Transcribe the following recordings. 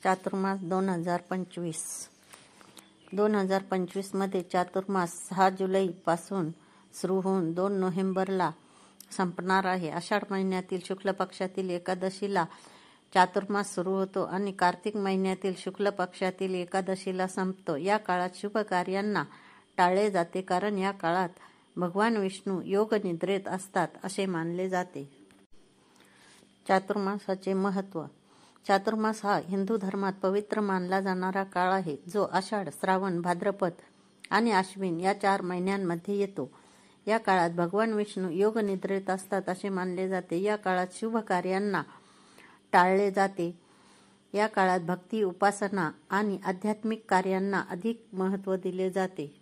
चातुर्मास 2025 मध्ये चातुर्मास 6 जुलै पासून सुरू होऊन 2 नोव्हेंबरला संपणार आहे. आषाढ महिन्यातील शुक्ल पक्षातील एकादशीला चातुर्मास सुरू होतो आणि कार्तिक महिन्यातील शुक्ल पक्षातील एकादशीला संपतो. या काळात शुभ कार्यांना टाळले जाते, कारण या काळात भगवान विष्णू योग निद्रेत असतात असे मानले जाते. चातुर्मासाचे महत्त्व. चातुर्मास हा हिंदू धर्मात पवित्र मानला जाणारा काळ आहे, जो आषाढ, श्रावण, भाद्रपद आणि आश्विन या 4 महिन्यांमध्ये येतो. या काळात भगवान विष्णू योग निद्रेत असतात असे मानले जाते. या काळात शुभ कार्यांना टाळले जाते. या काळात भक्ती, उपासना आणि आध्यात्मिक कार्यांना अधिक महत्त्व दिले जाते.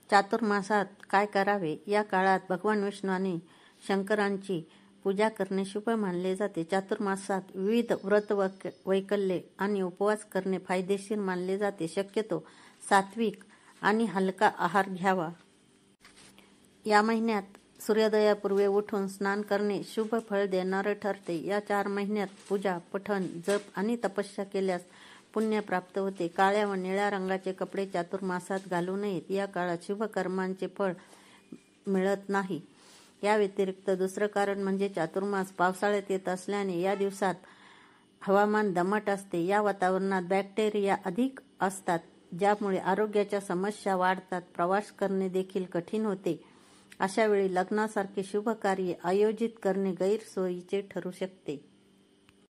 चातुर्मासात काय करावे? या काळात भगवान विष्णू आणि शंकरांची पूजा करणे शुभ मानले जाते. चातुर्मासात विविध व्रत वैकल्ये आणि उपवास करणे फायदेशीर मानले जाते. शक्यतो सात्विक आणि हलका आहार घ्यावा. या महिन्यात सूर्योदयापूर्वी उठून स्नान करणे शुभ फळ देणारे ठरते. या 4 महिन्यात पूजा, पठण, जप आणि तपस्या केल्यास पुण्य प्राप्त होते. काळ्या व निळ्या रंगाचे कपडे चातुर्मासात घालू नयेत. या काळात शुभ कर्मांचे फळ मिळत नाही. या व्यतिरिक्त दुसरं कारण म्हणजे चातुर्मास पावसाळ्यात येत असल्याने या दिवसात हवामान दमट असते. या वातावरणात बॅक्टेरिया अधिक असतात, ज्यामुळे आरोग्याच्या समस्या वाढतात. प्रवास करणे देखील कठीण होते. अशा वेळी लग्नासारखे शुभ कार्य आयोजित करणे गैरसोयीचे ठरू शकते.